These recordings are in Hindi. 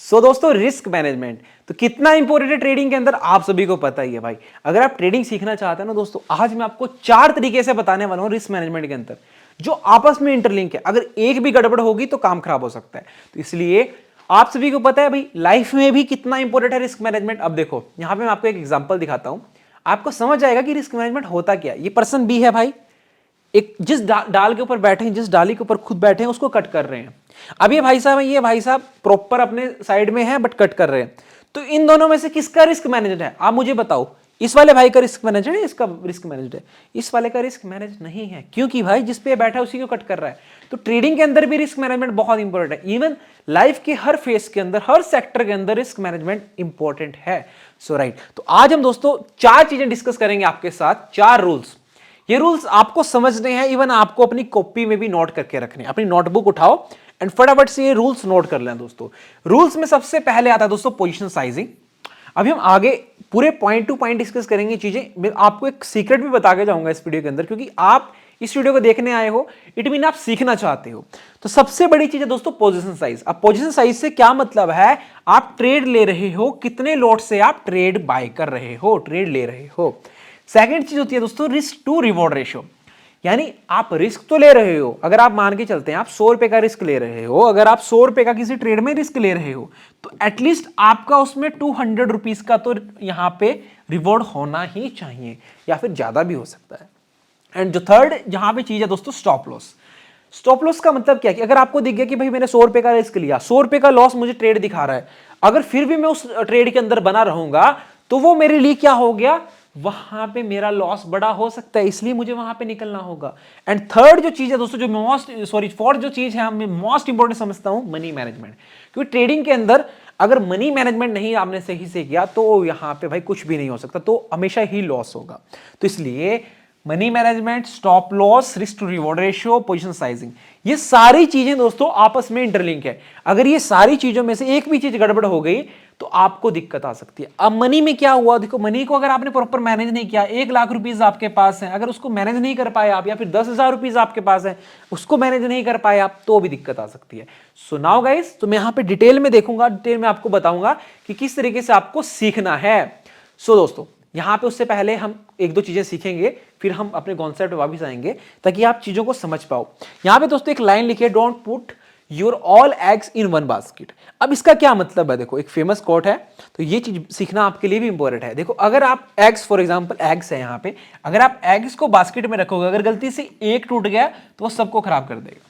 सो दोस्तों रिस्क मैनेजमेंट तो कितना इंपॉर्टेंट है ट्रेडिंग के अंदर, आप सभी को पता ही है भाई। अगर आप ट्रेडिंग सीखना चाहते हैं ना दोस्तों, आज मैं आपको 4 तरीके से बताने वाला हूं रिस्क मैनेजमेंट के अंदर जो आपस में इंटरलिंक है। अगर एक भी गड़बड़ होगी तो काम खराब हो सकता है। तो इसलिए आप सभी को पता है भाई लाइफ में भी कितना इंपॉर्टेंट है रिस्क मैनेजमेंट। अब देखो यहां पे मैं आपको एक एग्जांपल दिखाता हूं, आपको समझ आएगा कि रिस्क मैनेजमेंट होता क्या है। ये पर्सन बी है भाई, एक जिस डाल के ऊपर बैठे हैं, जिस डाली के ऊपर खुद बैठे हैं उसको कट कर रहे हैं। अब ये भाई साहब प्रॉपर अपने साइड में है बट कट कर रहे हैं। तो इन दोनों में से किसका रिस्क मैनेज है, आप मुझे बताओ। इस वाले भाई का रिस्क मैनेज है, इसका रिस्क मैनेज है। इस वाले का रिस्क मैनेज नहीं है, क्योंकि भाई जिस पे बैठा है उसी को कट कर रहा है। तो ट्रेडिंग के अंदर भी रिस्क मैनेजमेंट बहुत इंपॉर्टेंट है। इवन लाइफ के हर फेस के अंदर, हर सेक्टर के अंदर रिस्क मैनेजमेंट इंपॉर्टेंट है। सो राइट, तो आज हम दोस्तों 4 चीजें डिस्कस करेंगे आपके साथ, 4 रूल्स। ये रूल्स आपको समझने हैं, इवन आपको अपनी कॉपी में भी नोट करके रखने हैं। अपनी नोटबुक उठाओ एंड फटाफट से ये रूल्स नोट कर लें दोस्तों। रूल्स में सबसे पहले आता है दोस्तों पोजीशन साइजिंग। अभी हम आगे पूरे पॉइंट टू पॉइंट डिस्कस करेंगे चीजें। मैं आपको एक सीक्रेट भी बता के जाऊंगा इस वीडियो के अंदर, क्योंकि आप इस वीडियो को देखने आए हो, इट मीन आप सीखना चाहते हो। तो सबसे बड़ी चीज है दोस्तों पोजीशन साइज। अब पोजीशन साइज से क्या मतलब है, आप ट्रेड ले रहे हो, कितने लॉट से आप ट्रेड बाय कर रहे हो, ट्रेड ले रहे हो। सेकंड चीज होती है दोस्तों रिस्क टू रिवॉर्ड रेशियो, यानी आप रिस्क तो ले रहे हो। अगर आप मान के चलते हैं आप 100 रुपए का रिस्क ले रहे हो, अगर आप 100 रुपए का किसी ट्रेड में रिस्क ले रहे हो तो एटलीस्ट आपका उसमें 200 रुपीज का तो यहां पे रिवॉर्ड होना ही चाहिए, या फिर ज्यादा भी हो सकता है। एंड जो थर्ड जहां पे चीज है दोस्तों स्टॉप लॉस। स्टॉप लॉस का मतलब क्या है कि अगर आपको दिख गया कि भाई मैंने 100 रुपए का रिस्क लिया, 100 रुपए का लॉस मुझे ट्रेड दिखा रहा है, अगर फिर भी मैं उस ट्रेड के अंदर बना रहूंगा तो वो मेरे लिए क्या हो गया, वहां पे मेरा लॉस बड़ा हो सकता है, इसलिए मुझे वहां पे निकलना होगा। एंड थर्ड जो चीज है दोस्तों, जो फोर्थ जो चीज है मैं मोस्ट इंपॉर्टेंट समझता हूं, मनी मैनेजमेंट। क्योंकि ट्रेडिंग के अंदर अगर मनी मैनेजमेंट नहीं आपने सही से किया तो यहां पे भाई कुछ भी नहीं हो सकता, तो हमेशा ही लॉस होगा। तो इसलिए money management, stop loss, risk to reward ratio, position sizing, ये सारी चीजें दोस्तों आपस में इंटरलिंक है। अगर ये सारी चीजों में से एक भी चीज गड़बड़ हो गई तो आपको दिक्कत आ सकती है। अब मनी में क्या हुआ, देखो मनी को अगर आपने प्रॉपर मैनेज नहीं किया, 1 लाख रुपीज आपके पास है, अगर उसको मैनेज नहीं कर पाए आप, या फिर 10,000 रुपीज आपके पास है उसको मैनेज नहीं कर पाए आप, तो भी दिक्कत आ सकती है। सो नाउ गाइस, तो मैं यहां पे डिटेल में देखूंगा, डिटेल में आपको बताऊंगा कि किस तरीके से आपको सीखना है। सो दोस्तों यहां पे उससे पहले हम 1-2 चीजें सीखेंगे, फिर हम अपने कॉन्सेप्ट पे वापस आएंगे ताकि आप चीजों को समझ पाओ। यहां पे दोस्तों एक लाइन लिखी है, don't put your all eggs in one basket. अब इसका क्या मतलब है, देखो एक फेमस कोट है, तो ये चीज सीखना आपके लिए भी इंपॉर्टेंट है। देखो अगर आप एग्स, फॉर एग्जांपल एग्स है यहां पे, अगर आप एग्स को बास्केट में रखोगे, अगर गलती से एक टूट गया तो वो सबको खराब कर देगा,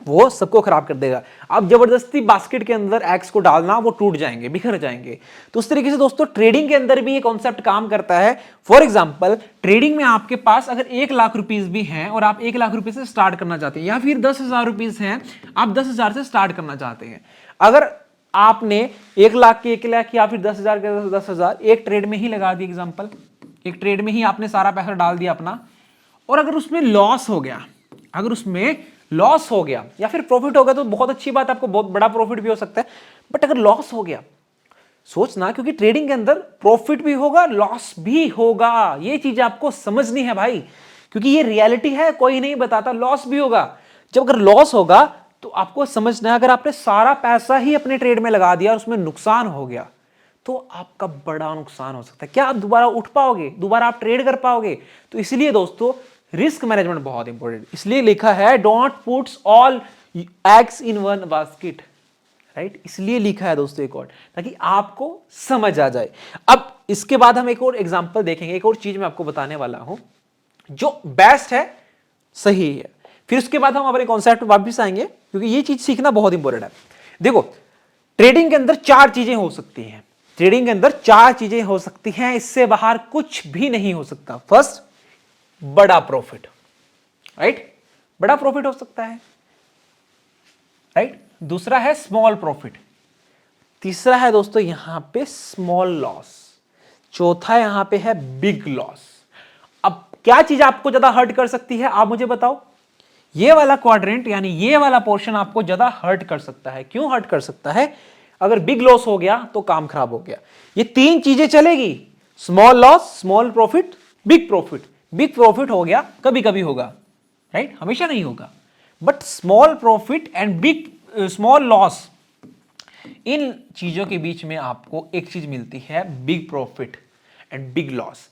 वो सबको खराब कर देगा। आप जबरदस्ती बास्केट के अंदर एग्स को डालना, वो टूट जाएंगे, बिखर जाएंगे। तो उस तरीके से दोस्तों ट्रेडिंग के अंदर भी ये कॉन्सेप्ट काम करता है। फॉर एग्जांपल ट्रेडिंग में आपके पास अगर 1 लाख रुपीज भी हैं और आप 1 लाख रुपए से स्टार्ट करना चाहते हैं, या फिर 10,000 रुपीज हैं, आप 10,000 से स्टार्ट करना चाहते हैं, अगर आपने 1 लाख के 1 लाख या फिर 10,000 के 10,000 एक ट्रेड में ही लगा दी, एग्जाम्पल एक ट्रेड में ही आपने सारा पैसा डाल दिया अपना, और अगर उसमें लॉस हो गया, अगर उसमें लॉस हो गया या फिर प्रॉफिट हो गया तो बहुत अच्छी बात, आपको बहुत बड़ा प्रॉफिट भी हो सकता है। बट अगर लॉस हो गया, सोचना, क्योंकि ट्रेडिंग के अंदर प्रॉफिट भी होगा, लॉस भी होगा, ये चीज आपको समझनी है भाई, क्योंकि ये रियलिटी है, कोई नहीं बताता, लॉस भी होगा। जब अगर लॉस होगा तो आपको समझना है, अगर आपने सारा पैसा ही अपने ट्रेड में लगा दिया और उसमें नुकसान हो गया तो आपका बड़ा नुकसान हो सकता है। क्या आप दोबारा उठ पाओगे, दोबारा आप ट्रेड कर पाओगे? तो इसलिए दोस्तों रिस्क मैनेजमेंट बहुत इंपॉर्टेंट, इसलिए लिखा है don't puts all eggs in one basket, right, इसलिए लिखा है दोस्तों एक और, ताकि आपको समझ आ जाए। अब इसके बाद हम एक और एग्जांपल देखेंगे, एक और चीज मैं आपको बताने वाला हूं जो बेस्ट है, सही है, फिर उसके बाद हम अपने कॉन्सेप्ट पर वापस आएंगे, क्योंकि ये चीज सीखना बहुत इंपॉर्टेंट है। देखो ट्रेडिंग के अंदर 4 चीजें हो सकती हैं, ट्रेडिंग के अंदर 4 चीजें हो सकती हैं, इससे बाहर कुछ भी नहीं हो सकता। फर्स्ट, बड़ा प्रॉफिट, राइट, बड़ा प्रॉफिट हो सकता है, राइट। दूसरा है स्मॉल प्रॉफिट, तीसरा है दोस्तों यहां पे स्मॉल लॉस, चौथा यहां पे है बिग लॉस। अब क्या चीज आपको ज्यादा हर्ट कर सकती है, आप मुझे बताओ। ये वाला क्वाड्रेंट यानी ये वाला पोर्शन आपको ज्यादा हर्ट कर सकता है। क्यों हर्ट कर सकता है? अगर बिग लॉस हो गया तो काम खराब हो गया। ये 3 चीजें चलेगी, small loss, small profit, big profit. Big profit हो गया कभी कभी होगा, राइट, हमेशा नहीं होगा, but small profit and big small loss, इन चीजों के बीच में आपको एक चीज मिलती है, big profit and big loss.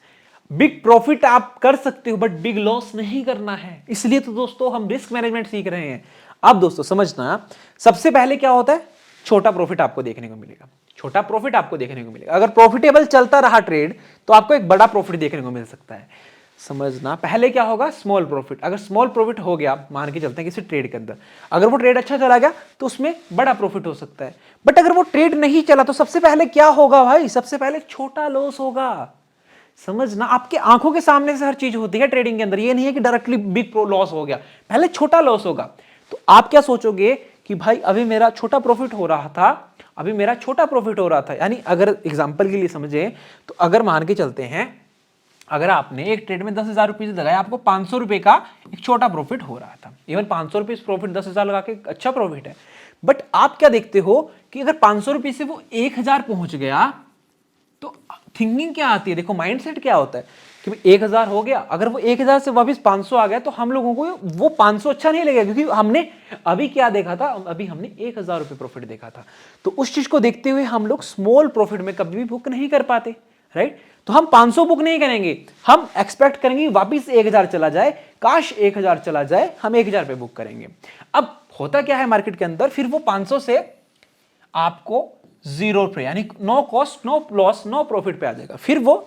Big profit आप कर सकते हो बट बिग लॉस नहीं करना है, इसलिए तो दोस्तों हम रिस्क मैनेजमेंट सीख रहे हैं। अब दोस्तों समझना, सबसे पहले क्या होता है, छोटा प्रॉफिट आपको देखने को मिलेगा, छोटा प्रॉफिट आपको देखने को मिलेगा। अगर प्रॉफिटेबल चलता रहा ट्रेड तो आपको एक बड़ा प्रॉफिट देखने को मिल सकता है। समझना, पहले क्या होगा, स्मॉल प्रॉफिट। अगर स्मॉल प्रॉफिट हो गया, मान के चलते हैं किसी ट्रेड के अंदर, अगर वो ट्रेड अच्छा चला गया तो उसमें बड़ा प्रॉफिट हो सकता है। बट अगर वो ट्रेड नहीं चला तो सबसे पहले क्या होगा भाई, सबसे पहले छोटा लॉस होगा। समझना, आपके आंखों के सामने से हर चीज होती है ट्रेडिंग के अंदर, ये नहीं है कि डायरेक्टली बिग लॉस हो गया, पहले छोटा लॉस होगा। तो आप क्या सोचोगे कि भाई अभी मेरा छोटा प्रॉफिट हो रहा था, अभी मेरा छोटा प्रॉफिट हो रहा था, यानी अगर एग्जांपल के लिए समझे तो अगर मान के चलते हैं, अगर आपने एक ट्रेड में 10,000 रुपये लगाया, आपको 500 रुपए का एक छोटा प्रॉफिट हो रहा था। इवन 500 रुपये प्रॉफिट 10,000 लगा के अच्छा प्रॉफिट है। बट आप क्या देखते हो कि अगर 500 रुपये से वो 1,000 पहुंच गया तो थिंकिंग क्या आती है, देखो माइंडसेट क्या होता है कि 1,000 हो गया, अगर वो 1,000 से वापस 500 आ गया तो हम लोगों को वो 500 अच्छा नहीं लगेगा, क्योंकि हमने अभी क्या देखा था, अभी हमने 1,000 रुपये प्रॉफिट देखा था। तो उस चीज को देखते हुए हम लोग स्मॉल प्रॉफिट में कभी भी बुक नहीं कर पाते, राइट। तो हम 500 बुक नहीं करेंगे, हम एक्सपेक्ट करेंगे वापस 1,000 चला जाए, काश 1,000 चला जाए, हम 1,000 पे बुक करेंगे। अब होता क्या है मार्केट के अंदर, फिर वो 500 से आपको जीरो पे, यानी no cost no loss no profit पे आ जाएगा। फिर वो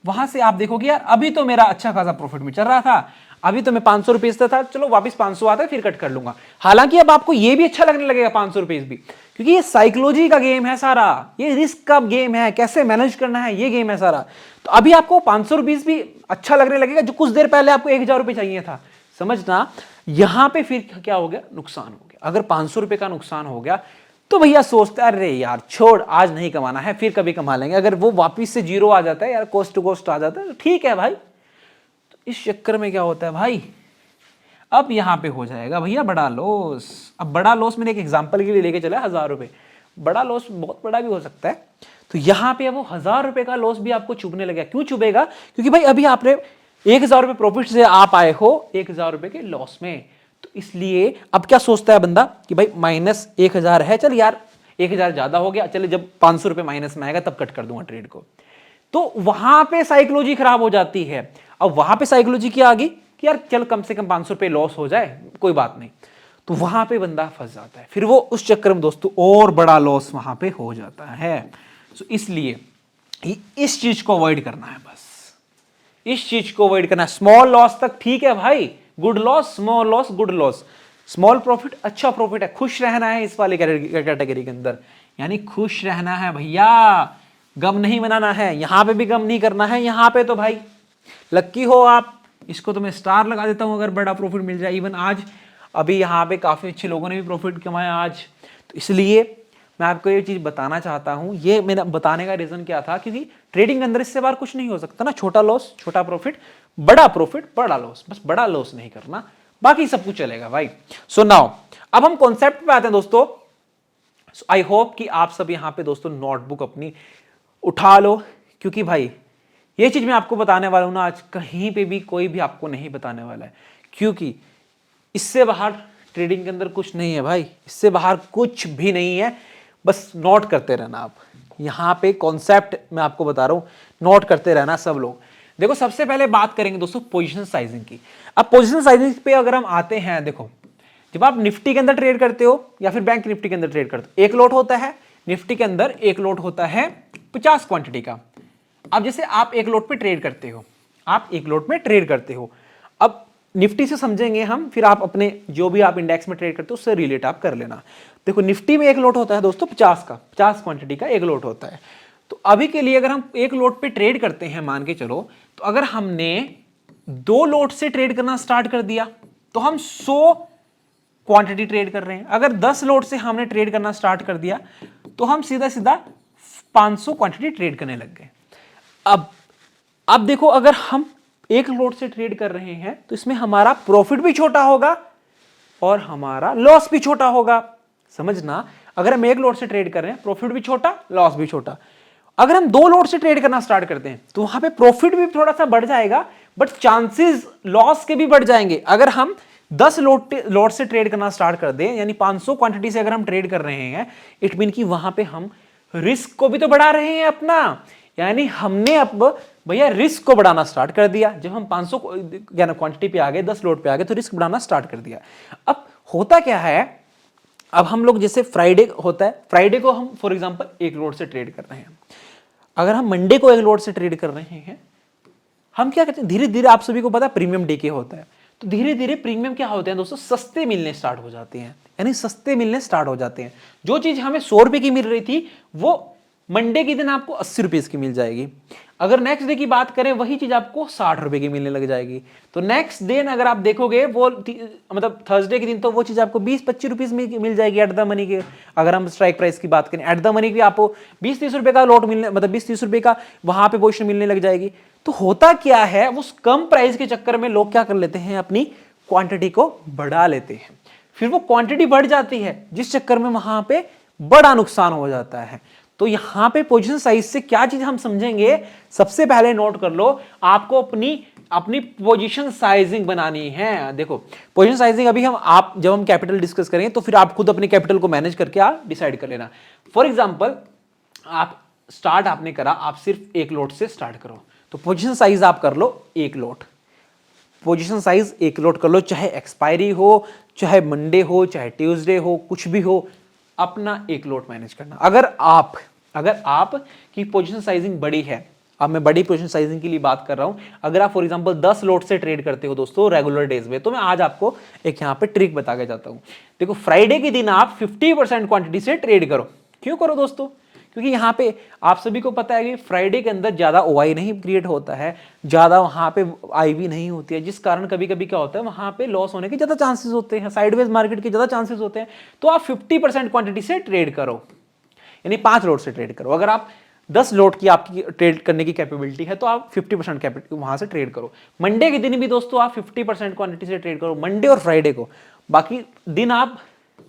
वहां से आप देखोगे यार अभी तो मेरा अच्छा खासा प्रॉफिट में चल रहा था, अभी तो मैं 500 रुपीज था, चलो वापस 500 आता है फिर कट कर लूंगा। हालांकि अब आपको ये भी अच्छा लगने लगेगा 500 रुपीज भी, क्योंकि ये साइकोलॉजी का गेम है सारा, ये रिस्क का गेम है, कैसे मैनेज करना है ये गेम है सारा। तो अभी आपको 500 रुपीज भी अच्छा लगने लगेगा जो कुछ देर पहले आपको 1,000 रुपये चाहिए था। समझना, यहां पे फिर क्या हो गया, नुकसान हो गया। अगर 500 रुपए का नुकसान हो गया तो भैया सोचता है अरे यार छोड़, आज नहीं कमाना है, फिर कभी कमा लेंगे। अगर वो वापिस से जीरो आ जाता है यार, कोस्ट टू कोस्ट आ जाता है तो ठीक है भाई। तो इस चक्कर में क्या होता है भाई, अब यहां पे हो जाएगा भैया बड़ा लॉस। अब बड़ा लॉस मैंने एक एग्जांपल के लिए लेके चला 1,000 रुपए, बड़ा लॉस बहुत बड़ा भी हो सकता है। तो यहां पे वो 1,000 रुपए का लॉस भी आपको चुभने लगेगा। क्यों चुभेगा, क्योंकि भाई अभी आपने 1,000 रुपए प्रॉफिट से आप आए हो 1,000 रुपए के लॉस में। तो इसलिए अब क्या सोचता है बंदा कि भाई माइनस 1,000 है, चल यार 1,000 ज्यादा हो गया, चले जब 500 रुपए माइनस में आएगा तब कट कर दूंगा ट्रेड को। तो वहां पे साइकोलॉजी खराब हो जाती है। अब वहां पे साइकोलॉजी क्या आ गई कि यार चल कम से कम 500 रुपए लॉस हो जाए कोई बात नहीं, तो वहां पे बंदा फंस जाता है। फिर वो उस चक्कर में दोस्तों और बड़ा लॉस वहां पे हो जाता है। तो इसलिए इस चीज को अवॉइड करना है, बस इस चीज को अवॉइड करना है। स्मॉल लॉस तक ठीक है भाई, good loss, small loss good loss, small profit अच्छा प्रॉफिट है, खुश रहना है इस वाले कैटेगरी के अंदर, यानी खुश रहना है भैया, गम नहीं मनाना है। यहां पे भी गम नहीं करना है, यहां पे तो भाई लक्की हो आप, इसको तो मैं स्टार लगा देता हूं अगर बड़ा प्रॉफिट मिल जाए। इवन आज अभी यहाँ पे काफी अच्छे लोगों ने भी प्रॉफिट कमाया आज। तो इसलिए मैं आपको ये चीज बताना चाहता हूं, ये मेरा बताने का रीजन क्या था, क्योंकि ट्रेडिंग के अंदर इससे बार कुछ नहीं हो सकता ना, छोटा लॉस छोटा प्रॉफिट, बड़ा प्रॉफिट बड़ा लॉस, बस बड़ा लॉस नहीं करना, बाकी सब कुछ चलेगा भाई। सो नाउ अब हम कॉन्सेप्ट पे आते हैं दोस्तों। आई होप कि आप सब यहां पे दोस्तों नोटबुक अपनी उठा लो, क्योंकि भाई ये चीज मैं आपको बताने वाला हूं ना आज, कहीं पे भी कोई भी आपको नहीं बताने वाला है, क्योंकि इससे बाहर ट्रेडिंग के अंदर कुछ नहीं है भाई, इससे बाहर कुछ भी नहीं है। बस नोट करते रहना आप, यहां पे कॉन्सेप्ट मैं आपको बता रहा हूं, नोट करते रहना सब लोग। देखो सबसे पहले बात करेंगे दोस्तों पोजीशन साइजिंग की। अब पोजीशन साइजिंग पे अगर हम आते हैं, देखो जब आप निफ्टी के अंदर ट्रेड करते हो या फिर बैंक निफ्टी के अंदर ट्रेड करते हो, एक लॉट होता है निफ्टी के अंदर, एक लॉट होता है 50 क्वांटिटी का। अब जैसे आप एक लॉट पे ट्रेड करते हो, आप एक लॉट में ट्रेड करते हो, अब निफ्टी से समझेंगे हम, फिर आप अपने जो भी आप इंडेक्स में ट्रेड करते हो उससे रिलेट आप कर लेना। देखो निफ्टी में एक लॉट होता है दोस्तों 50 का, 50 क्वांटिटी का एक लॉट होता है। तो अभी के लिए अगर हम एक लॉट पे ट्रेड करते हैं, मान के चलो, तो अगर हमने 2 लॉट से ट्रेड करना स्टार्ट कर दिया तो हम 100 क्वांटिटी ट्रेड कर रहे हैं। अगर 10 लॉट से हमने ट्रेड करना स्टार्ट कर दिया तो हम सीधा सीधा 500 क्वांटिटी ट्रेड करने लग गए। अब देखो अगर हम एक लॉट से ट्रेड कर रहे हैं तो इसमें हमारा प्रॉफिट भी छोटा होगा और हमारा लॉस भी छोटा होगा। समझना, अगर हम एक लॉट से ट्रेड कर रहे हैं प्रॉफिट भी छोटा लॉस भी छोटा। अगर हम 2 लॉट से ट्रेड करना स्टार्ट करते हैं तो वहां पे प्रॉफिट भी थोड़ा सा बढ़ जाएगा, बट चांसेस लॉस के भी बढ़ जाएंगे। अगर हम 10 लॉट से ट्रेड करना स्टार्ट कर दें, यानी 500 क्वांटिटी से अगर हम ट्रेड कर रहे हैं, इट मीन कि वहां पे हम रिस्क को भी तो बढ़ा रहे हैं अपना, यानी हमने अब भैया रिस्क को बढ़ाना स्टार्ट कर दिया। जब हम 500 क्वांटिटी पे आ गए, 10 लोड पे आ गए, तो रिस्क बढ़ाना स्टार्ट कर दिया। अब होता क्या है, अब हम लोग जैसे फ्राइडे होता है, फ्राइडे को हम फॉर एग्जांपल एक लोड से ट्रेड कर रहे हैं, अगर हम मंडे को एक लोड से ट्रेड कर रहे हैं, हम क्या करते हैं, धीरे धीरे आप सभी को पता है प्रीमियम डे के होता है, तो धीरे धीरे प्रीमियम क्या होते हैं दोस्तों, सस्ते मिलने स्टार्ट हो जाते हैं, यानी सस्ते मिलने स्टार्ट हो जाते हैं। जो चीज हमें 100 रुपए की मिल रही थी वो मंडे के दिन आपको 80 रुपीज की मिल जाएगी। अगर नेक्स्ट डे की बात करें, वही चीज आपको 60 रुपए की मिलने लग जाएगी। तो नेक्स्ट डे अगर आप देखोगे, वो मतलब थर्सडे के दिन, तो वो चीज आपको 20-25 रुपीज में मिल जाएगी एट द मनी के। अगर हम स्ट्राइक प्राइस की बात करें, एट द मनी भी आपको 20-30 रुपए का लॉट मिलने, मतलब 20-30 रुपए का वहां पे पोजीशन मिलने लग जाएगी। तो होता क्या है, उस कम प्राइस के चक्कर में लोग क्या कर लेते हैं, अपनी क्वांटिटी को बढ़ा लेते हैं, फिर वो क्वांटिटी बढ़ जाती है, जिस चक्कर में वहां पे बड़ा नुकसान हो जाता है। तो यहां पे पोजीशन साइज से क्या चीज हम समझेंगे, सबसे पहले नोट कर लो, आपको अपनी पोजीशन साइजिंग बनानी है। देखो पोजीशन साइजिंग अभी जब हम कैपिटल डिस्कस करेंगे, तो फिर आप खुद अपने कैपिटल को मैनेज करके आप डिसाइड कर लेना। फॉर एग्जांपल आप स्टार्ट आपने करा, आप सिर्फ एक लोट से स्टार्ट करो, तो पोजीशन साइज आप कर लो एक लोट, पोजीशन साइज एक लोट कर लो, चाहे एक्सपायरी हो, चाहे मंडे हो, चाहे ट्यूसडे हो, कुछ भी हो, अपना एक लोट मैनेज करना। अगर आप की पोजीशन साइजिंग बड़ी है, अब मैं बड़ी पोजीशन साइजिंग के लिए बात कर रहा हूं, अगर आप फॉर एग्जांपल 10 लोट से ट्रेड करते हो दोस्तों रेगुलर डेज में, तो मैं आज आपको एक यहां पे ट्रिक बता के जाता हूं। देखो फ्राइडे के दिन आप 50% क्वांटिटी से ट्रेड करो। क्यों करो दोस्तों, क्योंकि यहां पे आप सभी को पता है कि फ्राइडे के अंदर ज्यादा ओआई नहीं क्रिएट होता है, ज्यादा वहां पे आईवी नहीं होती है, जिस कारण कभी कभी क्या होता है, वहां पे लॉस होने के ज्यादा चांसेस होते हैं, साइडवेज मार्केट के ज्यादा चांसेस होते हैं। तो आप 50% क्वांटिटी से ट्रेड करो, यानी 5 लोट से ट्रेड करो। अगर आप 10 लोट की आपकी ट्रेड करने की कैपेबिलिटी है, तो आप 50% कैपिटल वहां से ट्रेड करो। मंडे के दिन भी दोस्तों आप 50% क्वांटिटी से ट्रेड करो, मंडे और फ्राइडे को। बाकी दिन आप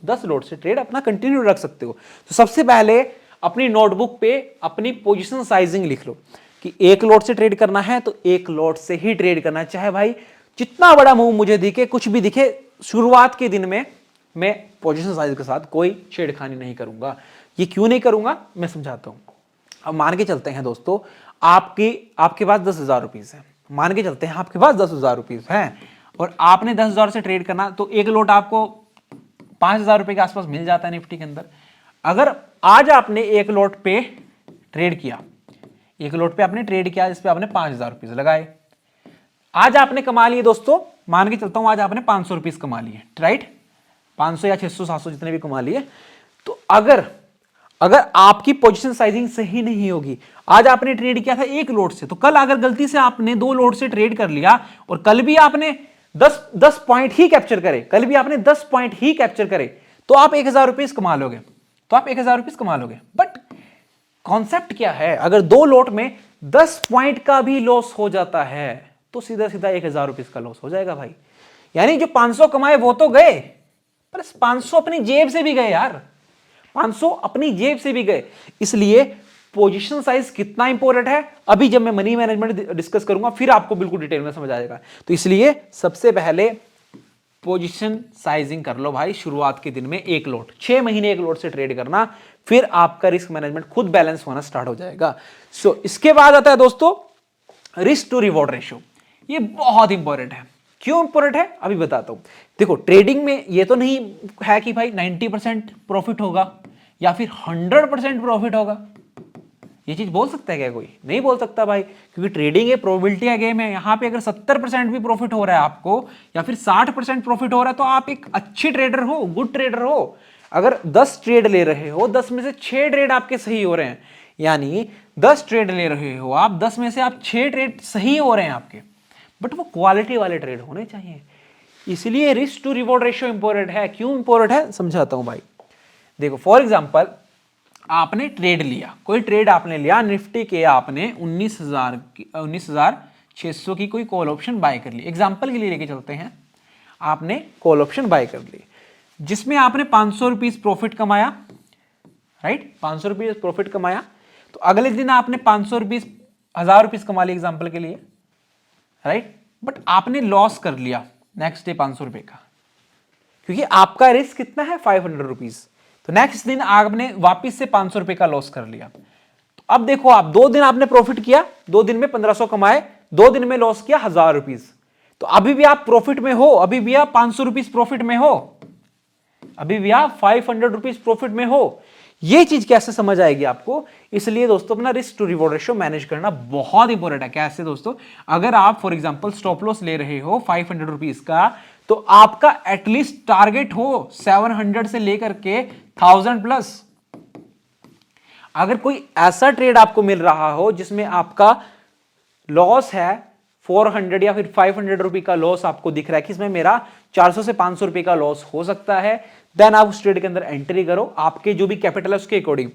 10 लोट से ट्रेड अपना कंटिन्यू रख सकते हो। तो सबसे पहले अपनी नोटबुक पे अपनी पोजीशन साइजिंग लिख लो कि एक लोट से ट्रेड करना है तो एक लोट से ही ट्रेड करना है, चाहे भाई जितना बड़ा मूव मुझे दिखे, कुछ भी दिखे, शुरुआत के दिन में मैं पोजीशन साइज के साथ कोई छेड़खानी नहीं करूंगा। ये क्यों नहीं करूंगा मैं समझाता हूं। अब मान के चलते हैं दोस्तों, आपके पास 10,000 रुपीज है, मान के चलते हैं आपके पास 10,000 रुपीज है और आपने 10,000 से ट्रेड करना, तो एक लोट आपको 5,000 रुपए के आसपास मिल जाता है निफ्टी के अंदर। अगर आज आपने एक लोट पे ट्रेड किया, एक लोट पे आपने ट्रेड किया, जिसपे आपने 5,000 रुपीज लगाए, आज आपने कमा लिए दोस्तों, मान के चलता हूं आज आपने 500 रुपीज कमा लिए, राइट, 500 या 600 700 जितने भी कमा लिए। तो अगर आपकी पोजीशन साइजिंग सही नहीं होगी, आज आपने ट्रेड किया था एक लोट से, तो कल अगर गलती से आपने 2 लोट से ट्रेड कर लिया और कल भी आपने 10 पॉइंट ही कैप्चर करे, कल भी आपने 10 पॉइंट ही कैप्चर करे, तो आप 1,000 रुपीज कमा लोगे, तो आप 1,000 रुपीज कमा लोगे। बट कॉन्सेप्ट क्या है, अगर 2 लोट में 10 पॉइंट का भी लॉस हो जाता है, तो सीधा सीधा 1,000 रुपीज का लॉस हो जाएगा भाई। यानी जो 500 कमाए वो तो गए, पर 500 अपनी जेब से भी गए यार, 500 अपनी जेब से भी गए। इसलिए पोजीशन साइज कितना इंपॉर्टेंट है, अभी जब मैं मनी मैनेजमेंट डिस्कस करूंगा फिर आपको बिल्कुल डिटेल में समझ आएगा। तो इसलिए सबसे पहले पोजीशन साइजिंग कर लो भाई, शुरुआत के दिन में एक लोट, 6 महीने एक लोट से ट्रेड करना, फिर आपका रिस्क मैनेजमेंट खुद बैलेंस होना स्टार्ट हो जाएगा। सो इसके बाद आता है दोस्तों रिस्क टू रिवॉर्ड रेशियो। ये बहुत इंपॉर्टेंट है। क्यों इंपॉर्टेंट है अभी बताता हूं। देखो ट्रेडिंग में ये तो नहीं है कि भाई 90% प्रॉफिट होगा या फिर 100% प्रॉफिट होगा, ये चीज बोल सकता है क्या कोई? नहीं बोल सकता भाई, क्योंकि ट्रेडिंग है, प्रोबेबिलिटी का गेम है। यहां पे अगर 70% भी प्रॉफिट हो रहा है आपको या फिर 60% प्रॉफिट हो रहा है, तो आप एक अच्छे ट्रेडर हो, गुड ट्रेडर हो। अगर 10 ट्रेड ले रहे हो, 10 में से 6 ट्रेड आपके सही हो रहे हैं, यानी 10 ट्रेड ले रहे हो आप, 10 में से आप 6 ट्रेड सही हो रहे हैं आपके, बट वो क्वालिटी वाले ट्रेड होने चाहिए। इसलिए risk to reward ratio important है। क्यों इंपॉर्टेंट है समझाता हूं भाई। देखो फॉर एग्जांपल आपने ट्रेड लिया, कोई ट्रेड आपने लिया निफ्टी के, आपने 19,600 की कोई कॉल ऑप्शन बाय कर ली, एग्जांपल के लिए लेके चलते हैं, आपने कॉल ऑप्शन बाय कर ली जिसमें आपने 500 रुपीज प्रॉफिट कमाया, राइट, 500 रुपीज प्रॉफिट कमाया। तो अगले दिन आपने 500 रुपीज 1,000 रुपीज कमा लिया एग्जाम्पल के लिए, राइट, बट आपने लॉस कर लिया नेक्स्ट डे 500 रुपए का, क्योंकि आपका रिस्क कितना है 500 रुपीज। तो नेक्स्ट दिन आपने वापिस से 500 रुपए का लॉस कर लिया। तो अब देखो आप 2 दिन आपने प्रॉफिट किया, 2 दिन में 1500 कमाए, 2 दिन में लॉस किया 1000 रुपीज। तो अभी भी आप प्रॉफिट में हो, अभी भी आप 500 रुपीज प्रॉफिट में हो, अभी भी आप 500 रुपीज प्रॉफिट में हो। ये चीज कैसे समझ आएगी आपको? इसलिए दोस्तों अपना risk to reward ratio manage करना बहुत इंपॉर्टेंट है। कैसे दोस्तों? अगर आप फॉर एग्जांपल स्टॉप लॉस ले रहे हो 500 रुपीज का, तो आपका एटलीस्ट टारगेट हो 700 से लेकर के 1000 प्लस। अगर कोई ऐसा ट्रेड आपको मिल रहा हो जिसमें आपका लॉस है 400 या फिर 500 रुपए का लॉस आपको दिख रहा है कि इसमें मेरा 400 से 500 रुपए का लॉस हो सकता है, देन आप उस ट्रेड के अंदर एंट्री करो आपके जो भी कैपिटल है उसके अकॉर्डिंग।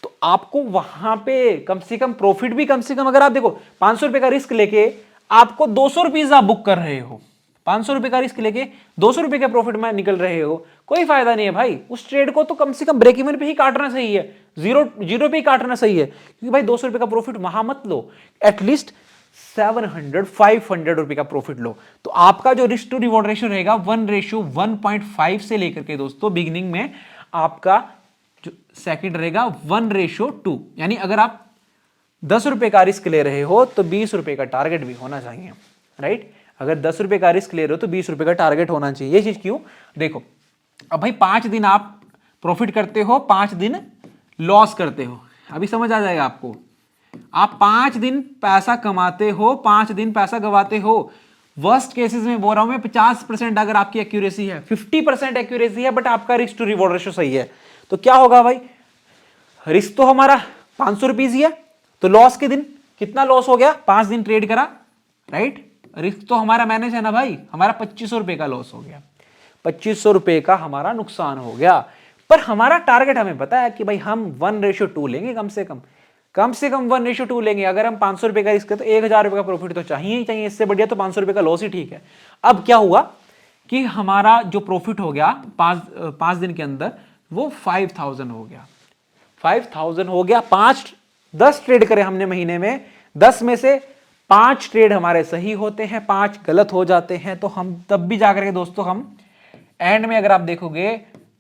तो आपको वहां पे कम से कम प्रॉफिट भी कम से कम, अगर आप देखो 500 रुपए का रिस्क लेके आपको 200 रुपीज आप बुक कर रहे हो, 500 रुपए का रिस्क लेके 200 रुपए के प्रॉफिट में निकल रहे हो, कोई फायदा नहीं है भाई। उस ट्रेड को तो कम से कम ब्रेक इवन पे ही काटना सही है, जीरो पे ही काटना सही है, क्योंकि भाई 200 रुपए का प्रॉफिट वहां मत लो, एटलीस्ट 700 500 रुपए का प्रॉफिट लो। तो आपका जो रिस्क टू रिवॉर्ड रेशियो रहेगा 1:1.5 से लेकर के दोस्तों बिगिनिंग में आपका जो सेकंड रहेगा 1:2। यानी अगर आप 10 रुपए का रिस्क ले रहे हो तो 20 रुपए का टारगेट भी होना चाहिए, राइट? अगर 10 रुपए का रिस्क ले रहे हो तो 20 रुपए का टारगेट होना चाहिए। ये चीज क्यों? देखो अब भाई 5 दिन आप प्रॉफिट करते हो, 5 दिन लॉस करते हो, अभी समझ आ जाएगा आपको। आप 5 दिन पैसा कमाते हो, 5 दिन पैसा गवाते हो। वर्स्ट केसेस में बोल रहा हूं मैं 50% अगर आपकी एक्यूरेसी है, 50% एक्यूरेसी है, बट आपका रिस्क टू रिवॉर्ड रेशियो सही है, तो क्या होगा भाई? रिस्क तो हमारा 500 रुपीज ही है, तो लॉस के दिन कितना लॉस हो गया? 5 दिन ट्रेड करा, राइट? रिस्क तो हमारा मैनेज है ना भाई, हमारा 2500 रुपए का लॉस हो गया, 2500 रुपए का हमारा नुकसान हो गया। पर हमारा टारगेट हमें पता है कि भाई हम 1:2 लेंगे, कम से कम 1:2 लेंगे। अगर हम 500 रुपए का रिस्क है तो 1000 रुपए का प्रॉफिट तो चाहिए ही चाहिए, इससे बढ़िया तो 500 रुपए का लॉस ही ठीक है। अब क्या हुआ कि हमारा जो प्रॉफिट हो गया 5 दिन के अंदर वो 5000 हो गया, 5000 हो गया। 10 ट्रेड करे हमने महीने में, 10 में से 5 ट्रेड हमारे सही होते हैं, 5 गलत हो जाते हैं, तो हम तब भी जाकर के दोस्तों हम एंड में अगर आप देखोगे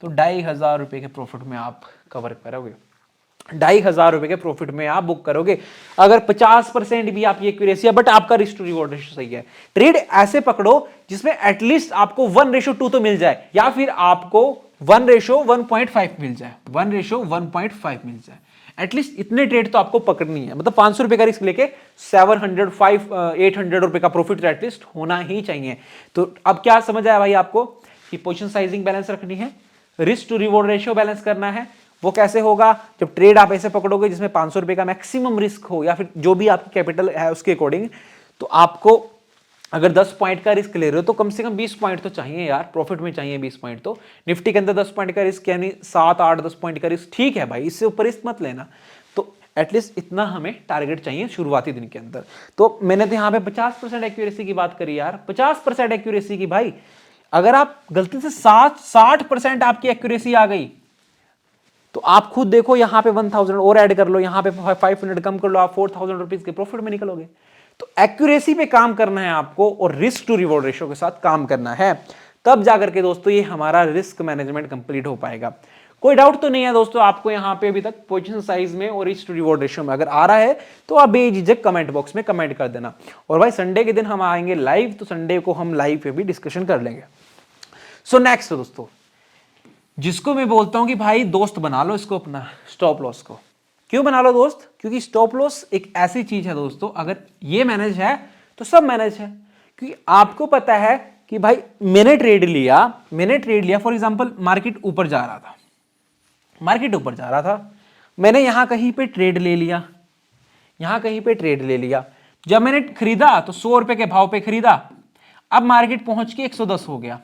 तो 2500 रुपए के प्रॉफिट में आप कवर करोगे, 2500 रुपए के प्रॉफिट में आप बुक करोगे। अगर 50% भी आपकी एक्यूरेसी है, बट आपका रिस्क टू रिवॉर्ड रेशियो सही है। ट्रेड ऐसे पकड़ो जिसमें एटलीस्ट आपको 1:2 तो मिल जाए, या फिर आपको 1:1.5 मिल जाए, 1:1.5 मिल जाए। एटलीस्ट इतने ट्रेड तो आपको पकड़नी है, मतलब 500 रुपए का रिस्क लेके 800 रुपए का प्रॉफिट एटलीस्ट होना ही चाहिए। तो अब क्या समझ आया भाई आपको कि पोजीशन साइजिंग बैलेंस रखनी है, risk to reward ratio balance करना है। वो कैसे होगा? जब ट्रेड आप ऐसे पकड़ोगे जिसमें 500 रुपए का मैक्सिमम रिस्क हो, या फिर जो भी आपकी कैपिटल है उसके अकॉर्डिंग, तो आपको अगर 10 पॉइंट का रिस्क ले रहे हो तो कम से कम 20 पॉइंट तो चाहिए यार, प्रॉफिट में चाहिए 20 पॉइंट। तो निफ्टी के अंदर 10 पॉइंट का रिस्क यानी 7 8 10 पॉइंट का रिस्क ठीक है भाई, इससे ऊपर रिस्क मत लेना। तो एटलीस्ट इतना हमें टारगेट चाहिए शुरुआती दिन के अंदर। तो मैंने तो यहाँ पे 50% एक्यूरेसी की बात करी यार, 50% एक्यूरेसी की भाई। अगर आप गलती से 60% आपकी एक्यूरेसी आ गई तो आप खुद देखो, यहां पे 1000 और ऐड कर लो, यहां पे 500 कम कर लो, आप 4000 रुपीज के प्रॉफिट में निकलोगे। तो एक्यूरेसी पे काम करना है आपको, और रिस्क टू रिवॉर्ड रेशियो के साथ काम करना है, तब जाकर के दोस्तों ये हमारा रिस्क मैनेजमेंट कंप्लीट हो पाएगा। कोई डाउट तो नहीं है दोस्तों आपको यहां पे अभी तक पोजीशन साइज में और रिस्क टू रिवॉर्ड रेशियो में? अगर आ रहा है तो आप बेझिझक कमेंट बॉक्स में कमेंट कर देना। और भाई संडे के दिन हम आएंगे लाइव, तो संडे को हम लाइव पे भी डिस्कशन कर लेंगे। सो नेक्स्ट दोस्तों, जिसको मैं बोलता हूं कि भाई दोस्त बना लो इसको अपना, स्टॉप लॉस को। क्यों बना लो दोस्त? क्योंकि स्टॉप लॉस एक ऐसी चीज है दोस्तों, अगर ये मैनेज है तो सब मैनेज है। क्योंकि आपको पता है कि भाई मैंने ट्रेड लिया फॉर एग्जांपल, मार्केट ऊपर जा रहा था, मैंने यहां कहीं पे ट्रेड ले लिया, जब मैंने खरीदा तो 100 रुपए के भाव पे खरीदा, अब मार्केट पहुंच के 110 हो गया,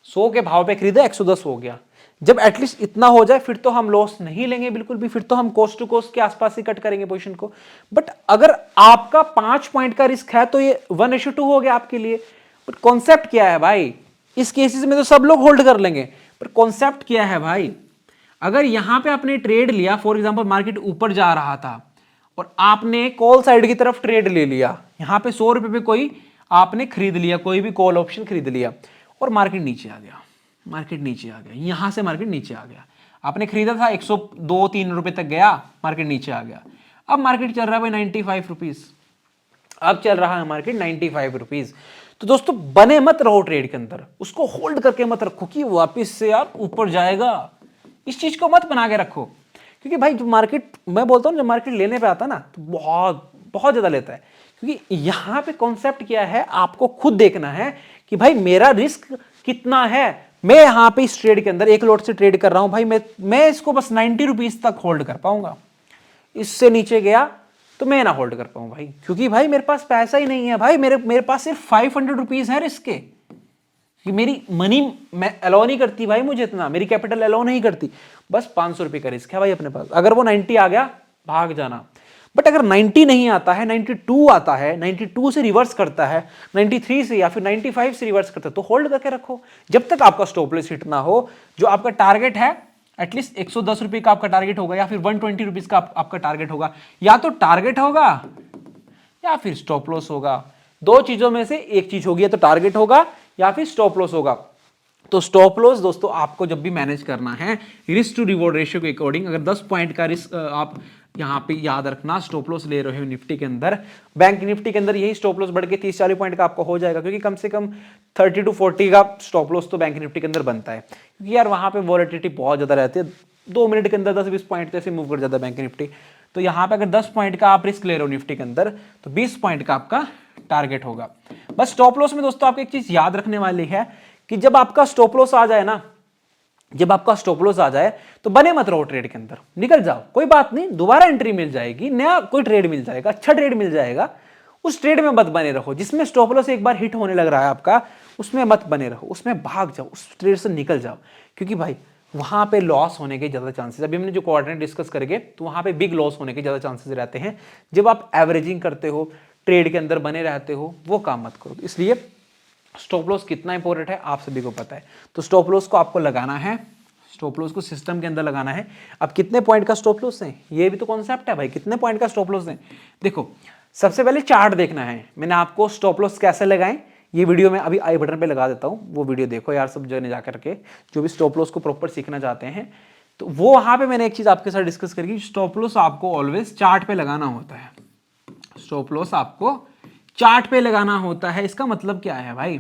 100 के भाव पे खरीदा 110 हो गया। जब एटलीस्ट इतना हो जाए फिर तो हम लॉस नहीं लेंगे बिल्कुल भी, फिर तो हम कोस्ट टू कोस्ट के आसपास ही कट करेंगे पोजीशन को। बट अगर आपका 5 पॉइंट का रिस्क है तो ये 1:2 हो गया आपके लिए। बट कॉन्सेप्ट क्या है भाई? इस केसेस में तो सब लोग होल्ड कर लेंगे, पर कॉन्सेप्ट क्या है भाई? अगर यहां पे आपने ट्रेड लिया, फॉर एग्जांपल मार्केट ऊपर जा रहा था और आपने कॉल साइड की तरफ ट्रेड ले लिया, यहां पे 100 रुपए पे कोई आपने खरीद लिया, कोई भी कॉल ऑप्शन खरीद लिया, और मार्केट नीचे आ गया, मार्केट नीचे आ गया, यहां से मार्केट नीचे आ गया, आपने खरीदा था 102-3 रुपए तक गया, मार्केट नीचे आ गया, अब मार्केट चल रहा है भाई 95 रुपीज, अब चल रहा है मार्केट 95 रुपीज। तो दोस्तों बने मत रहो ट्रेड के अंदर, उसको होल्ड करके मत रखो कि वापस से यार ऊपर जाएगा, इस चीज को मत बना के रखो, क्योंकि भाई जो मार्केट, मैं बोलता हूँ जब मार्केट लेने पे आता है ना तो बहुत बहुत ज्यादा लेता है, क्योंकि यहां पे कॉन्सेप्ट क्या है, आपको खुद देखना है कि भाई मेरा रिस्क कितना है। मैं यहां पे इस ट्रेड के अंदर एक लॉट से ट्रेड कर रहा हूं भाई, मैं इसको बस 90 रुपीज तक होल्ड कर पाऊंगा, इससे नीचे गया तो मैं ना होल्ड कर पाऊं भाई, क्योंकि भाई मेरे पास पैसा ही नहीं है भाई, मेरे पास सिर्फ 500 रुपीज है रिस्क के, कि मेरी मनी मैं अलाउ नहीं करती भाई, मुझे इतना मेरी कैपिटल अलाउ नहीं करती, बस 500 रुपए का रिस्क है भाई अपने पास। अगर वो 90 आ गया भाग जाना, बट अगर 90 नहीं आता है, 92 आता है, 92 से रिवर्स करता है, 93 से या फिर 95 से रिवर्स करता है, तो होल्ड करके रखो जब तक आपका स्टॉप लॉस हिट ना हो। जो आपका टारगेट है एटलीस्ट 110 रुपए का आपका टारगेट होगा, या फिर 120 रुपीज का आपका टारगेट होगा, या तो टारगेट होगा या फिर स्टॉप लॉस होगा, दो चीजों में से एक चीज होगी, या तो टारगेट होगा या फिर स्टॉप लॉस होगा। तो स्टॉप लॉस दोस्तों आपको जब भी मैनेज करना है रिस्क टू रिवॉर्ड रेशियो के अकॉर्डिंग, अगर 10 पॉइंट का रिस्क आप यहां पे याद रखना, स्टॉप लॉस ले रहे हो निफ्टी के अंदर, बैंक निफ्टी के अंदर यही स्टॉप लॉस बढ़ के 30-40 पॉइंट का आपको हो जाएगा, क्योंकि कम से कम 30 to 40 का स्टॉप लॉस तो बैंक निफ्टी के अंदर बनता है, क्योंकि यार वहां पे वॉलेटिलिटी बहुत ज्यादा रहती है, 2 मिनट के अंदर 10-20 पॉइंट ऐसे मूव कर जाता है बैंक निफ्टी। तो यहाँ पे अगर 10 पॉइंट का आप रिस्क ले रहे हो निफ्टी के अंदर, तो 20 पॉइंट का आपका टारगेट होगा। बस स्टॉप लॉस में दोस्तों आपको एक चीज याद रखने वाली है कि जब आपका स्टॉप लॉस आ जाए ना, जब आपका स्टॉप लॉस आ जाए तो बने मत रहो ट्रेड के अंदर, निकल जाओ, कोई बात नहीं, दोबारा एंट्री मिल जाएगी, नया कोई ट्रेड मिल जाएगा, अच्छा ट्रेड मिल जाएगा, उस ट्रेड में मत बने रहो। जिसमें स्टॉप लॉस एक बार हिट होने लग रहा है आपका, उसमें मत बने रहो, उसमें भाग जाओ, उस ट्रेड से निकल जाओ, क्योंकि भाई वहां पे लॉस होने के ज्यादा चांसेस, अभी हमने जो क्वाड्रेंट डिस्कस करेंगे तो वहां पे बिग लॉस होने के ज्यादा चांसेस रहते हैं। जब आप एवरेजिंग करते हो, ट्रेड के अंदर बने रहते हो, वो काम मत करो। इसलिए स्टॉप लॉस कितना इंपॉर्टेंट है आप सभी को पता है, तो स्टॉप लॉस को आपको लगाना है, स्टॉप लॉस को सिस्टम के अंदर लगाना है। अब कितने पॉइंट का स्टॉप लॉस है, ये भी तो कॉन्सेप्ट है भाई, कितने पॉइंट का स्टॉप लॉस है। देखो सबसे पहले चार्ट देखना है, मैंने आपको स्टॉप लॉस कैसे लगाएं ये वीडियो में अभी आई बटन पे लगा देता हूं, वो वीडियो देखो यार सब जगह जाकर के, जो भी स्टॉप लॉस को प्रॉपर सीखना चाहते हैं। तो वो वहां पे मैंने एक चीज आपके साथ डिस्कस करी, स्टॉप लॉस आपको ऑलवेज चार्ट पे लगाना होता है, स्टॉप लॉस आपको चार्ट पे लगाना होता है। इसका मतलब क्या है भाई,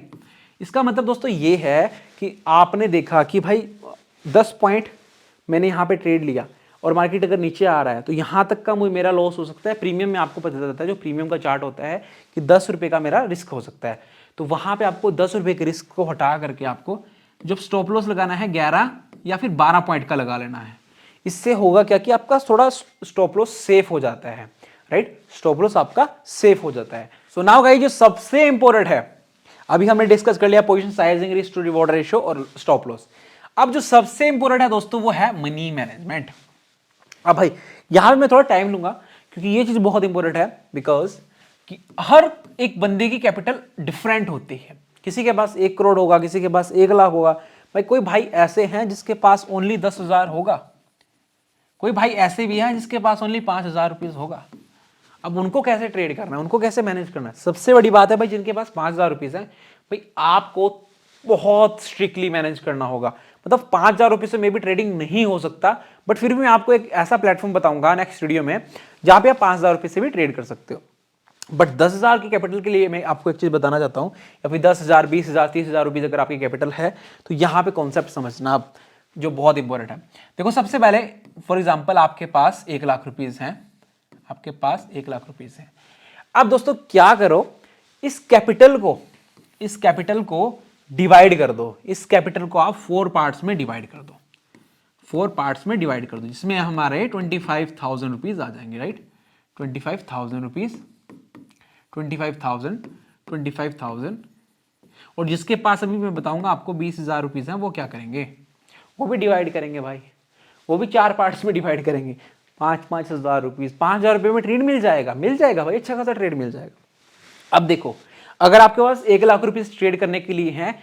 इसका मतलब दोस्तों ये है कि आपने देखा कि भाई 10 पॉइंट मैंने यहाँ पे ट्रेड लिया और मार्केट अगर नीचे आ रहा है तो यहाँ तक का मेरा लॉस हो सकता है। प्रीमियम में आपको पता चलता है, जो प्रीमियम का चार्ट होता है कि 10 रुपये का मेरा रिस्क हो सकता है, तो वहाँ पे आपको 10 रुपये के रिस्क को हटा करके आपको जब स्टॉप लॉस लगाना है 11 या फिर 12 पॉइंट का लगा लेना है। इससे होगा क्या कि आपका थोड़ा स्टॉप लॉस सेफ हो जाता है, राइट, स्टॉप लॉस आपका सेफ हो जाता है। सो नाउ गाइस, जो सबसे इंपॉर्टेंट है, अभी हमने डिस्कस कर लिया position sizing, risk to reward ratio और स्टॉप लॉस। अब जो सबसे इंपॉर्टेंट है दोस्तों वो है मनी मैनेजमेंट। अब भाई यहां पे मैं थोड़ा टाइम लूंगा क्योंकि ये चीज बहुत इंपॉर्टेंट है, बिकॉज कि हर एक बंदे की कैपिटल डिफरेंट होती है, किसी के पास 1 करोड़ होगा, किसी के पास 1 लाख होगा। भाई कोई भाई ऐसे हैं जिसके पास ओनली 10,000 होगा, कोई भाई ऐसे भी हैं जिसके पास ओनली 5,000 रुपीज होगा। अब उनको कैसे ट्रेड करना है, उनको कैसे मैनेज करना है, सबसे बड़ी बात है भाई जिनके पास 5,000 रुपीज है, भाई आपको बहुत स्ट्रिक्टली मैनेज करना होगा। मतलब 5,000 रुपये से मे भी ट्रेडिंग नहीं हो सकता, बट फिर भी मैं आपको एक ऐसा प्लेटफॉर्म बताऊंगा नेक्स्ट वीडियो में जहां पे आप 5,000 रुपये से भी ट्रेड कर सकते हो। बट 10,000 की कैपिटल के लिए मैं आपको एक चीज बताना चाहता हूं, या फिर 10,000, 20,000, 30,000 रुपीज अगर आपकी कैपिटल है तो यहाँ पे कॉन्सेप्ट समझना आप जो बहुत इंपॉर्टेंट है। देखो सबसे पहले फॉर एग्जाम्पल आपके पास 1 लाख रुपीज हैं, आपके पास 1 लाख रुपीज है। अब दोस्तों क्या करो, इस कैपिटल को डिवाइड कर दो, इस कैपिटल को आप 4 पार्ट्स में डिवाइड कर दो, 4 पार्ट्स में डिवाइड कर दो, जिसमें हमारे 25,000 रुपीज आ जाएंगे, राइट, 25,000 रुपीज, 25,000 और जिसके पास अभी मैं बताऊंगा आपको 20,000 रुपीज हैं, वो क्या करेंगे, वो भी डिवाइड करेंगे भाई, वो भी 4 पार्ट्स में डिवाइड करेंगे, 5,000 रुपीज, 5,000 रुपये में ट्रेड मिल जाएगा भाई, अच्छा खासा ट्रेड मिल जाएगा। अब देखो अगर आपके पास 1 लाख रुपीज ट्रेड करने के लिए हैं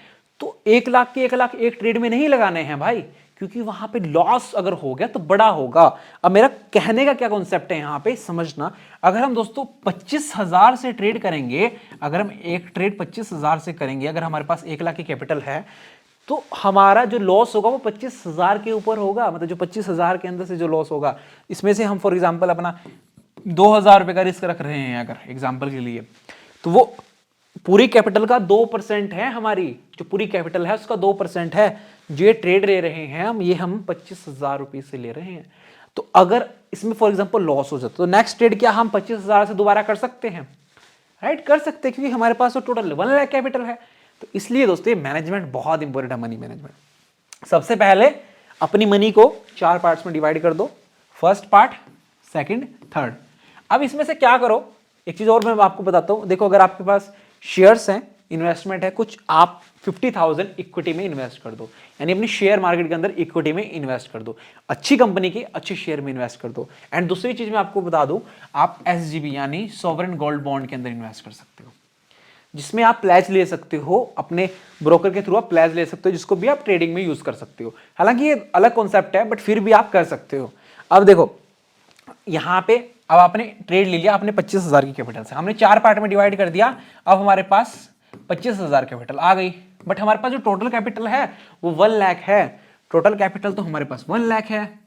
तो 1 लाख के 1 लाख एक ट्रेड में नहीं लगाने हैं भाई, क्योंकि वहां पे लॉस अगर हो गया तो बड़ा होगा। अब मेरा कहने का क्या कॉन्सेप्ट है यहां पे समझना, अगर हम दोस्तों 25,000 से ट्रेड करेंगे, अगर हम एक ट्रेड 25,000 से करेंगे, अगर हमारे पास 1 लाख की कैपिटल है, तो हमारा जो लॉस होगा वो 25,000 के ऊपर होगा। मतलब जो 25,000 के अंदर से जो लॉस होगा, इसमें से हम फॉर एग्जाम्पल अपना 2,000 रुपए का रिस्क रख रहे हैं अगर एग्जाम्पल के लिए, तो वो पूरी कैपिटल का 2% है। हमारी जो पूरी कैपिटल है उसका 2% है। जो ये ट्रेड ले रहे हैं हम, ये हम 25,000 रुपये से ले रहे हैं। तो अगर इसमें फॉर एग्जाम्पल लॉस हो जाता तो नेक्स्ट ट्रेड क्या हम 25,000 से दोबारा कर सकते हैं? राइट, कर सकते हैं, क्योंकि हमारे पास तो टोटल 1 लाख कैपिटल है। तो इसलिए दोस्तों मैनेजमेंट बहुत इंपॉर्टेंट है, मनी मैनेजमेंट। सबसे पहले अपनी मनी को 4 पार्ट्स में डिवाइड कर दो, फर्स्ट पार्ट, सेकंड, थर्ड। अब इसमें से क्या करो, एक चीज और मैं आपको बताता हूं। देखो, अगर आपके पास शेयर्स हैं, इन्वेस्टमेंट है कुछ, आप 50,000 इक्विटी में इन्वेस्ट कर दो, यानी अपनी शेयर मार्केट के अंदर इक्विटी में इन्वेस्ट कर दो, अच्छी कंपनी की अच्छी शेयर में इन्वेस्ट कर दो। एंड दूसरी चीज मैं आपको बता दूं, आप SGB यानी सॉवरेन गोल्ड बॉन्ड के अंदर इन्वेस्ट कर सकते हो, जिसमें आप प्लेज ले सकते हो, अपने ब्रोकर के थ्रू आप प्लेज ले सकते हो, जिसको भी आप ट्रेडिंग में यूज कर सकते हो। हालांकि ये अलग कॉन्सेप्ट है, बट फिर भी आप कर सकते हो। अब देखो यहां पे, अब आपने ट्रेड ले लिया, आपने 25,000 की कैपिटल से, हमने 4 पार्ट में डिवाइड कर दिया, अब हमारे पास 25,000 कैपिटल आ गई। बट हमारे पास जो टोटल कैपिटल है वो 1 लाख है। टोटल कैपिटल तो हमारे पास 1 लाख है,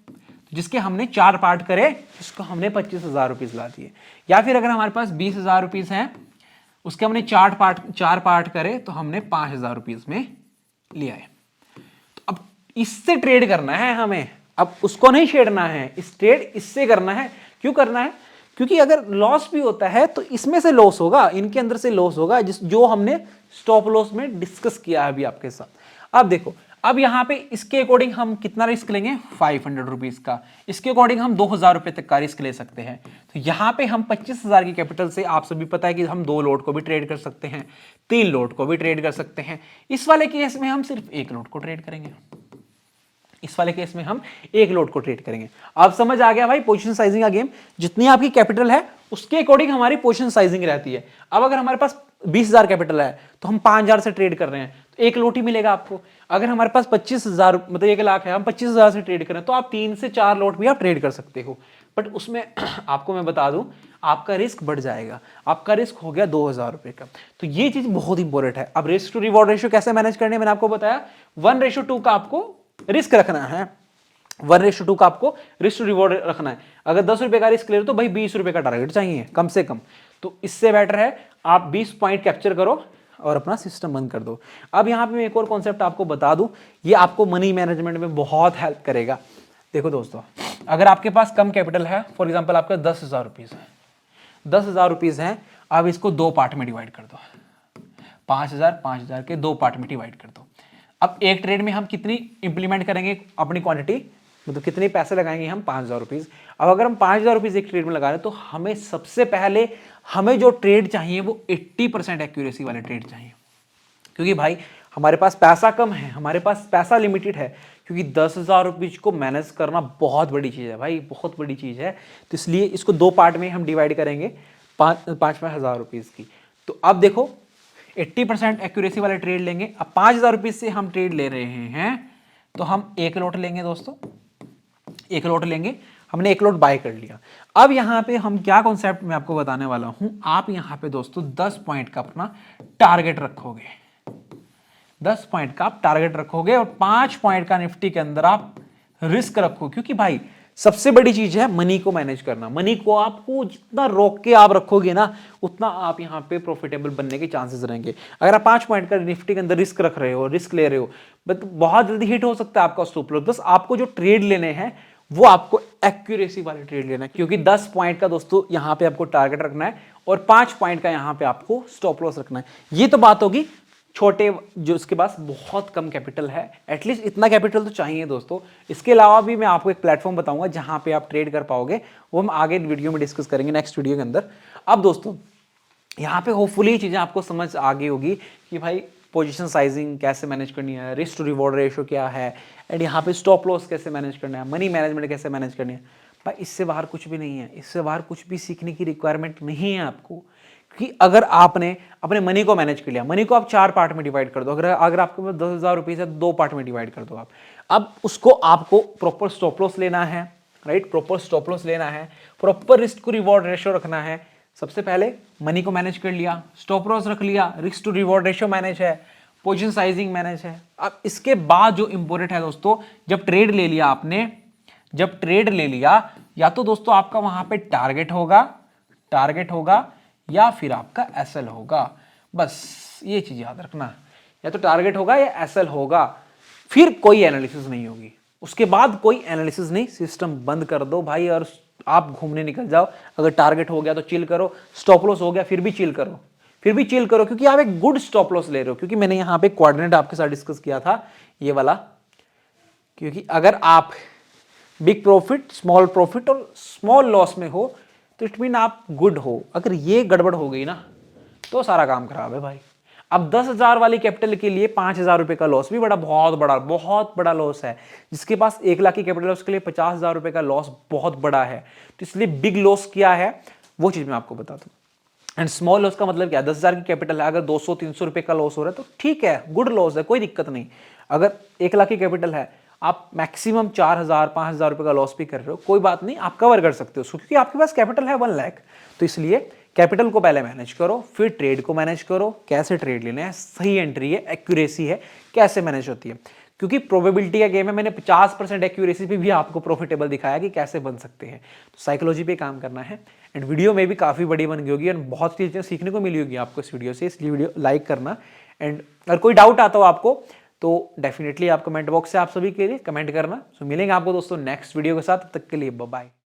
जिसके हमने 4 पार्ट करे, जिसको हमने 25,000 रुपीज ला दिए। या फिर अगर हमारे पास 20,000 रुपीज हैं, उसके हमने 4 पार्ट करे, तो हमने 5,000 रुपीज में लिया है। तो अब इससे ट्रेड करना है हमें, अब उसको नहीं छेड़ना है, इस ट्रेड इससे करना है। क्यों करना है? क्योंकि अगर लॉस भी होता है तो इसमें से लॉस होगा, इनके अंदर से लॉस होगा, जो हमने स्टॉप लॉस में डिस्कस किया है अभी आपके साथ। अब देखो, अब यहां पे इसके अकॉर्डिंग हम कितना रिस्क लेंगे? 500 रुपीज का। इसके अकॉर्डिंग हम 2,000 रुपए तक का रिस्क ले सकते हैं। तो यहां पे हम 25,000 की कैपिटल से, आप सभी पता है कि हम 2 लोट को भी ट्रेड कर सकते हैं, 3 लोट को भी ट्रेड कर सकते हैं। इस वाले केस में हम सिर्फ 1 लोट को ट्रेड करेंगे। इस वाले केस में हम 1 लोट को ट्रेड करेंगे। आप समझ आ गया भाई पोजीशन साइजिंग का गेम? जितनी आपकी कैपिटल है उसके अकॉर्डिंग हमारी पोजीशन साइजिंग रहती है। अब अगर हमारे पास 20,000 कैपिटल है तो हम 5,000 से ट्रेड कर रहे हैं, तो 1 लोट ही मिलेगा आपको। अगर हमारे पास 25,000 मतलब 1 लाख है, हम 25,000 से ट्रेड करें, तो आप 3 से 4 लोट भी आप ट्रेड कर सकते हो। बट उसमें आपको मैं बता दूं, आपका रिस्क बढ़ जाएगा। आपका रिस्क हो गया 2,000 रुपए का। तो ये चीज बहुत इंपॉर्टेंट है। अब रिस्क टू रिवॉर्ड रेशियो कैसे मैनेज करने, मैंने आपको बताया 1:2 का आपको रिस्क रखना है, 1:2 का आपको रिस्क टू रिवॉर्ड रखना है। अगर 10 रुपए का रिस्क ले रहे तो भाई 20 रुपए का टारगेट चाहिए कम से कम। तो इससे बेटर है आप 20 पॉइंट कैप्चर करो और अपना सिस्टम बंद कर दो। अब यहां पे मैं एक और कॉन्सेप्ट आपको बता दूं, ये आपको मनी मैनेजमेंट में बहुत हेल्प करेगा। देखो दोस्तों, अगर आपके पास कम कैपिटल है, फॉर एग्जाम्पल आपका 10,000 रुपीज है, 10,000 रुपीज है, आप इसको 2 पार्ट में डिवाइड कर दो, 5,000 के 2 पार्ट में डिवाइड कर दो। अब एक ट्रेड में हम कितनी इंप्लीमेंट करेंगे अपनी क्वांटिटी, मतलब कितने पैसे लगाएंगे हम? 5,000 रुपीज। अब अगर हम 5,000 रुपीज एक ट्रेड में लगा रहे हैं, तो हमें सबसे पहले हमें जो ट्रेड चाहिए वो 80% एक्यूरेसी वाले ट्रेड चाहिए। क्योंकि भाई हमारे पास पैसा कम है, हमारे पास पैसा लिमिटेड है, क्योंकि 10,000 रुपीज को मैनेज करना बहुत बड़ी चीज है भाई, बहुत बड़ी चीज है। तो इसलिए इसको 2 पार्ट में हम डिवाइड करेंगे 5,000 रुपीज की। तो अब देखो 80% एक्यूरेसी वाले ट्रेड लेंगे। अब 5,000 रुपीज से हम ट्रेड ले रहे हैं, तो हम 1 लोट लेंगे दोस्तों, 1 लोट लेंगे। हमने 1 लोट बाय कर लिया। अब यहां पे हम क्या कॉन्सेप्ट मैं आपको बताने वाला हूं, आप यहां पे दोस्तों 10 पॉइंट का अपना टारगेट रखोगे, 10 पॉइंट का आप टारगेट रखोगे, और 5 पॉइंट का निफ्टी के अंदर आप रिस्क रखो। क्योंकि भाई सबसे बड़ी चीज है मनी को मैनेज करना। मनी को आपको जितना रोक के आप रखोगे ना, उतना आप यहां पे प्रॉफिटेबल बनने के चांसेस रहेंगे। अगर आप 5 पॉइंट का निफ्टी के अंदर रिस्क रख रहे हो, रिस्क ले रहे हो, बट बहुत जल्दी हिट हो सकता है आपका स्टॉप लॉस। बस आपको जो ट्रेड लेने हैं वो आपको एक्यूरेसी वाले ट्रेड लेना है, क्योंकि 10 पॉइंट का दोस्तों यहां पे आपको टारगेट रखना है, और 5 पॉइंट का यहां पे आपको स्टॉप लॉस रखना है। ये तो बात होगी छोटे, जो उसके पास बहुत कम कैपिटल है, एटलीस्ट इतना कैपिटल तो चाहिए दोस्तों। इसके अलावा भी मैं आपको एक प्लेटफॉर्म बताऊंगा जहां पे आप ट्रेड कर पाओगे, वो हम आगे वीडियो में डिस्कस करेंगे, नेक्स्ट वीडियो के अंदर। अब दोस्तों यहाँ पे होपफुली चीजें आपको समझ आ गई होगी कि भाई पोजीशन साइजिंग कैसे मैनेज करनी है, रिस्क टू रिवॉर्ड रेशियो क्या है, एंड यहाँ पे स्टॉप लॉस कैसे मैनेज करना है, मनी मैनेजमेंट कैसे मैनेज करनी है। भाई इससे बाहर कुछ भी नहीं है, इससे बाहर कुछ भी सीखने की रिक्वायरमेंट नहीं है आपको। कि अगर आपने अपने मनी को मैनेज कर लिया, मनी को आप 4 पार्ट में डिवाइड कर दो, अगर आपके पास 10,000 रुपीज है 2 पार्ट में डिवाइड कर दो आप। अब उसको आपको प्रॉपर स्टॉप लॉस लेना है, राइट, प्रॉपर स्टॉप लॉस लेना है, proper risk to reward ratio रखना है। सबसे पहले मनी को मैनेज कर लिया, स्टॉप लॉस रख लिया, risk to reward ratio manage है, पोजीशन साइजिंग मैनेज है। अब इसके बाद जो इंपॉर्टेंट है दोस्तों, जब ट्रेड ले लिया आपने, जब ट्रेड ले लिया, या तो दोस्तों आपका वहां पे टारगेट होगा या फिर आपका एसएल होगा। बस ये चीज याद रखना, या तो टारगेट होगा या एसएल होगा, फिर कोई एनालिसिस नहीं होगी। उसके बाद कोई एनालिसिस नहीं, सिस्टम बंद कर दो भाई और आप घूमने निकल जाओ। अगर टारगेट हो गया तो चिल करो, स्टॉप लॉस हो गया फिर भी चिल करो, क्योंकि आप एक गुड स्टॉप लॉस ले रहे हो। क्योंकि मैंने यहां पे कोऑर्डिनेट आपके साथ डिस्कस किया था ये वाला, क्योंकि अगर आप बिग प्रॉफिट, स्मॉल प्रॉफिट और स्मॉल लॉस में हो तो इट मीन आप गुड हो। अगर ये गड़बड़ हो गई ना तो सारा काम खराब है भाई। अब 10,000 वाली कैपिटल के लिए 5,000 रुपए का लॉस भी बहुत बड़ा लॉस है। जिसके पास 1 लाख की कैपिटल है उसके लिए 50,000 रुपए का लॉस बहुत बड़ा है। तो इसलिए बिग लॉस क्या है वो चीज मैं आपको बता दूं। एंड स्मॉल लॉस का मतलब क्या है, 10,000 की कैपिटल है, अगर 200-300 रुपए का लॉस हो रहा है तो ठीक है, गुड लॉस है, कोई दिक्कत नहीं। अगर 1 लाख की कैपिटल है, आप मैक्सिमम 4,000-5,000 रुपए का लॉस भी कर रहे हो, कोई बात नहीं, आप कवर कर सकते हो उसको, क्योंकि आपके पास कैपिटल है 1 लाख। तो इसलिए कैपिटल को पहले मैनेज करो, फिर ट्रेड को मैनेज करो, कैसे ट्रेड लेना है, सही एंट्री है, एक्यूरेसी है, कैसे मैनेज होती है। क्योंकि प्रोबेबिलिटी का गेम है, मैंने 50% एक्यूरेसी पे भी आपको प्रॉफिटेबल दिखाया कि कैसे बन सकते हैं। तो साइकोलॉजी पे काम करना है। एंड वीडियो में भी काफ़ी बड़ी बन गई होगी एंड बहुत चीज़ें सीखने को मिली होगी आपको इस वीडियो से, इसलिए वीडियो लाइक करना। एंड अगर कोई डाउट आता हो आपको तो डेफिनेटली आप कमेंट बॉक्स से आप सभी के लिए कमेंट करना। सो मिलेंगे आपको दोस्तों नेक्स्ट वीडियो के साथ, तब तक के लिए बाय बाय।